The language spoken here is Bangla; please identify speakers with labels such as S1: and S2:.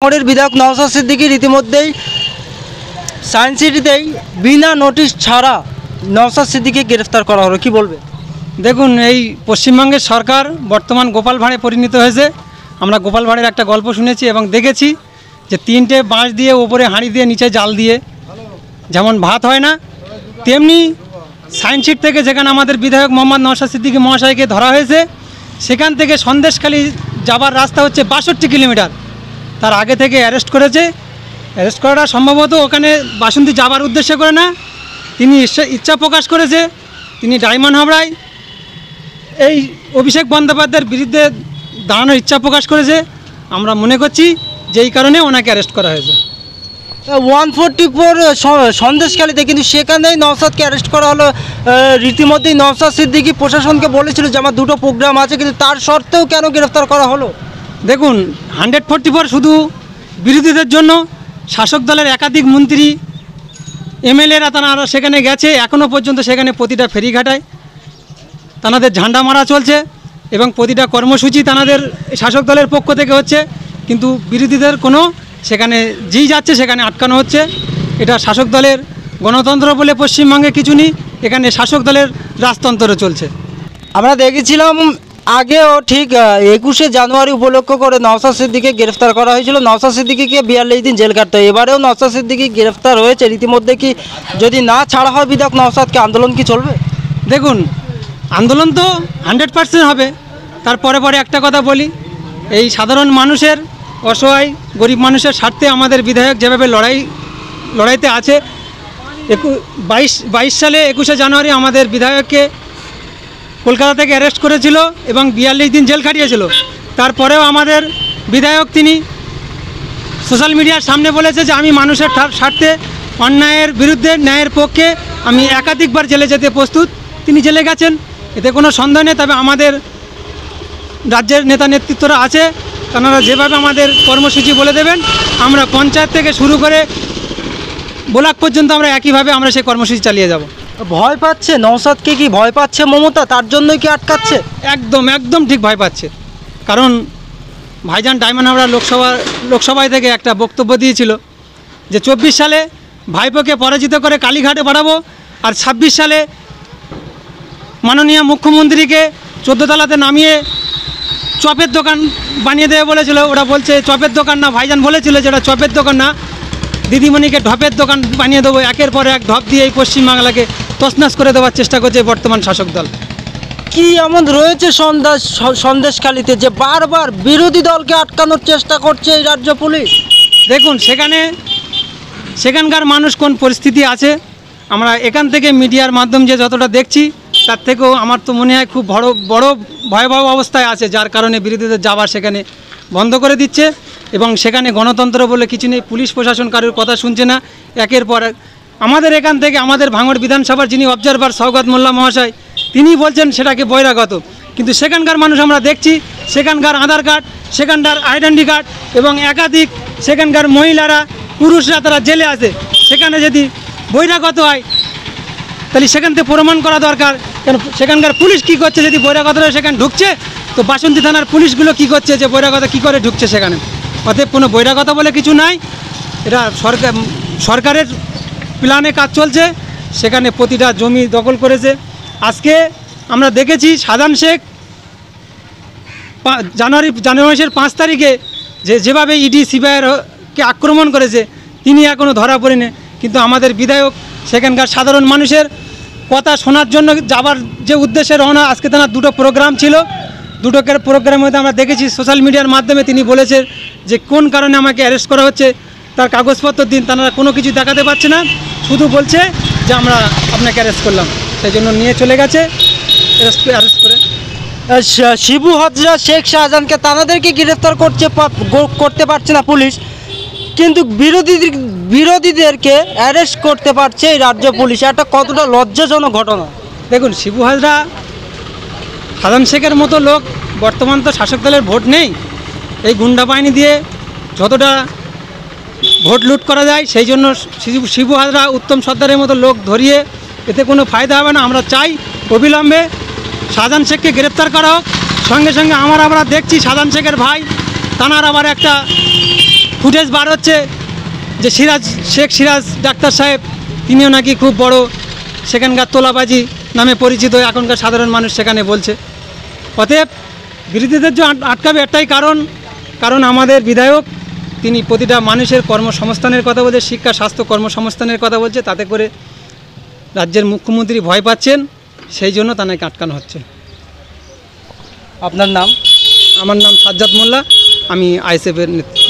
S1: ভাঙড়ের বিধায়ক নওশাদ সিদ্দিকী রীতিমধ্যেই সায়েন্স সিটিতেই বিনা নোটিশ ছাড়া নওশাদ সিদ্দিকীকে গ্রেফতার করা হলো, কি বলবে?
S2: দেখুন, এই পশ্চিমবঙ্গের সরকার বর্তমান গোপাল ভাঁড়ে পরিণত হয়েছে। আমরা গোপাল ভাঁড়ের একটা গল্প শুনেছি এবং দেখেছি যে 3টে বাঁশ দিয়ে ওপরে হাঁড়ি দিয়ে নিচে জাল দিয়ে যেমন ভাত হয় না, তেমনি সায়েন্স সিটি থেকে যেখানে আমাদের বিধায়ক মোহাম্মদ নওশাদ সিদ্দিকী মহাশয়কে ধরা হয়েছে, সেখান থেকে সন্দেশখালী যাবার রাস্তা হচ্ছে 62 কিলোমিটার। তার আগে থেকে অ্যারেস্ট করেছে। অ্যারেস্ট করাটা সম্ভবত ওখানে বাসন্তী যাবার উদ্দেশ্য করে না, তিনি ইচ্ছা প্রকাশ করেছে, তিনি ডায়মন্ড হাবড়ায় এই অভিষেক বন্দ্যোপাধ্যায়ের বিরুদ্ধে দাঁড়ানোর ইচ্ছা প্রকাশ করেছে। আমরা মনে করছি যে এই কারণে ওনাকে অ্যারেস্ট করা হয়েছে।
S1: 144 সন্দেশখালীতে, কিন্তু সেখানেই নওশাদকে অ্যারেস্ট করা হলো। রীতিমধ্যেই নওশাদ সিদ্দিকী প্রশাসনকে বলেছিল যে আমার 2টো প্রোগ্রাম আছে, কিন্তু তার সত্ত্বেও কেন গ্রেফতার করা হলো?
S2: দেখুন, 144 শুধু বিরোধীদের জন্য। শাসক দলের একাধিক মন্ত্রী এমএলএরা তারা সেখানে গেছে, এখনও পর্যন্ত সেখানে প্রতিটা ফেরিঘাটায় তাদের ঝান্ডা মারা চলছে এবং প্রতিটা কর্মসূচি তাদের শাসক দলের পক্ষ থেকে হচ্ছে, কিন্তু বিরোধীদের কোনো সেখানে যেই যাচ্ছে সেখানে আটকানো হচ্ছে। এটা শাসক দলের গণতন্ত্র বলে পশ্চিমবঙ্গে কিছু নেই, এখানে শাসক দলের রাজতন্ত্র চলছে।
S1: আমরা দেখেছিলাম আগেও ঠিক 21শে জানুয়ারি উপলক্ষ করে নওশাদ সিদ্দিকীকে গ্রেফতার করা হয়েছিল। নওশাদ সিদ্দিকীকে 42 দিন জেল কাটতে হয়। এবারেও নওশাদ সিদ্দিকী গ্রেফতার হয়েছে। রীতিমধ্যে কি যদি না ছাড়া হয় বিধায়ক নওশাদকে, আন্দোলন কি চলবে?
S2: দেখুন, আন্দোলন তো 100% হবে। তারপরে একটা কথা বলি, এই সাধারণ মানুষের, অসহায় গরিব মানুষের স্বার্থে আমাদের বিধায়ক যেভাবে লড়াইতে আছে। 22 সালে 21শে জানুয়ারি আমাদের বিধায়ককে কলকাতা থেকে অ্যারেস্ট করেছিল এবং 42 দিন জেল খাটিয়েছিল। তারপরেও আমাদের বিধায়ক তিনি সোশ্যাল মিডিয়ার সামনে বলেছে যে আমি মানুষের স্বার্থে, অন্যায়ের বিরুদ্ধে ন্যায়ের পক্ষে আমি একাধিকবার জেলে যেতে প্রস্তুত। তিনি জেলে গেছেন, এতে কোনো সন্দেহ নেই। তবে আমাদের রাজ্যের নেতা নেতৃত্বরা আছে, তারা যেভাবে আমাদের কর্মসূচি বলে দেবেন, আমরা পঞ্চায়েত থেকে শুরু করে ব্লক পর্যন্ত আমরা একইভাবে আমরা সেই কর্মসূচি চালিয়ে যাব।
S1: ভয় পাচ্ছে নওশাদকে? কি ভয় পাচ্ছে মমতা? তার জন্যই কি আটকাচ্ছে?
S2: একদম ঠিক ভয় পাচ্ছে। কারণ ভাইজান ডায়মন্ড হাবড়া লোকসভায় থেকে একটা বক্তব্য দিয়েছিল যে 24 সালে ভাইপোকে পরাজিত করে কালীঘাটে বাড়াবো, আর 26 সালে মাননীয় মুখ্যমন্ত্রীকে 14 তলাতে নামিয়ে চপের দোকান বানিয়ে দেবে বলেছিল। ওরা বলছে চপের দোকান না, ভাইজান বলেছিল যে এটা চপের দোকান না, দিদিমণিকে ঢপের দোকান বানিয়ে দেবো। একের পর এক ঢপ দিয়ে এই পশ্চিমবাংলাকে তছনছ করে দেওয়ার চেষ্টা করছে বর্তমান শাসক দল।
S1: কি এমন রয়েছে সন্দেশখালীতে যে বারবার বিরোধী দলকে আটকানোর চেষ্টা করছে এই রাজ্য পুলিশ?
S2: দেখুন, সেখানকার মানুষ কোন পরিস্থিতি আছে, আমরা এখান থেকে মিডিয়ার মাধ্যম যে যতটা দেখছি, তার থেকেও আমার তো মনে হয় খুব বড় ভয়াবহ অবস্থায় আছে, যার কারণে বিরোধীদের যাওয়ার সেখানে বন্ধ করে দিচ্ছে। এবং সেখানে গণতন্ত্র বলে কিছু নেই, পুলিশ প্রশাসন কারোর কথা শুনছে না। একের পর এক আমাদের এখান থেকে আমাদের ভাঙড় বিধানসভার যিনি অবজারভার সওগাত মোল্লা মহাশয়, তিনি বলছেন সেটাকে বহিরাগত, কিন্তু সেখানকার মানুষ আমরা দেখছি সেখানকার আধার কার্ড, সেখানকার আইডেন্টি কার্ড এবং একাধিক সেখানকার মহিলারা, পুরুষরা তারা জেলে আছে। সেখানে যদি বহিরাগত হয় তাহলে সেখান থেকে প্রমাণ করা দরকার। কেন সেখানকার পুলিশ কি করছে? যদি বহিরাগতরা সেখানে ঢুকছে, তো বাসন্তী থানার পুলিশগুলো কি করছে যে বহিরাগত কি করে ঢুকছে সেখানে? অতএব কোনো বহিরাগত বলে কিছু নাই, এটা সরকারের প্ল্যানে কাজ চলছে। সেখানে প্রতিটা জমি দখল করেছে। আজকে আমরা দেখেছি সাধারণ শেখ জানুয়ারি মাসের 5 তারিখে যেভাবে ইডি সিবিআইকে আক্রমণ করেছে, তিনি এখনও ধরা পড়েনি। কিন্তু আমাদের বিধায়ক সেখানকার সাধারণ মানুষের কথা শোনার জন্য যাবার যে উদ্দেশ্যে রওনা, আজকে তার 2টো প্রোগ্রাম ছিল। 2টো প্রোগ্রামের মধ্যে আমরা দেখেছি সোশ্যাল মিডিয়ার মাধ্যমে তিনি বলেছে যে কোন কারণে আমাকে অ্যারেস্ট করা হচ্ছে, তার কাগজপত্র দিন। তারা কোনো কিছু দেখাতে পারছে না, শুধু বলছে যে আমরা আপনাকে অ্যারেস্ট করলাম, সেই জন্য নিয়ে চলে গেছে অ্যারেস্ট করে।
S1: শিবু হাজরা, শেখ শাহজাহানকে তাদেরকে গ্রেফতার করতে পারছে না পুলিশ, কিন্তু বিরোধীদেরকে অ্যারেস্ট করতে পারছে এই রাজ্য পুলিশ। এটা কতটা লজ্জাজনক ঘটনা।
S2: দেখুন, শিবু হাজরা, সাধারণ শেখের মতো লোক, বর্তমান তো শাসক দলের ভোট নেই, এই গুন্ডা বাহিনী দিয়ে যতটা ভোট লুট করা যায়, সেই জন্য শিবু হাজরা, উত্তম সর্দারের মতো লোক ধরিয়ে এতে কোনো ফায়দা হবে না। আমরা চাই অবিলম্বে শাহজাহান শেখকে গ্রেপ্তার করা হোক। সঙ্গে সঙ্গে আমরা দেখছি শাহজাহান শেখের ভাই তানার আবার একটা ফুটেজ বার হচ্ছে যে শেখ সিরাজ ডাক্তার সাহেব তিনিও নাকি খুব বড় সেখানকার তোলাবাজি নামে পরিচিত, এখনকার সাধারণ মানুষ সেখানে বলছে। অতএব বিরোধীদের যে আটকাবে একটাই কারণ আমাদের বিধায়ক তিনি প্রতিটা মানুষের কর্মসংস্থানের কথা বলছে, শিক্ষা স্বাস্থ্য কর্মসংস্থানের কথা বলছে, তাতে করে রাজ্যের মুখ্যমন্ত্রী ভয় পাচ্ছেন, সেই জন্য তাকে আটকানো হচ্ছে।
S1: আপনার নাম?
S2: আমার নাম সাজ্জাদ মোল্লা, আমি আইএসএফের নেতৃত্ব।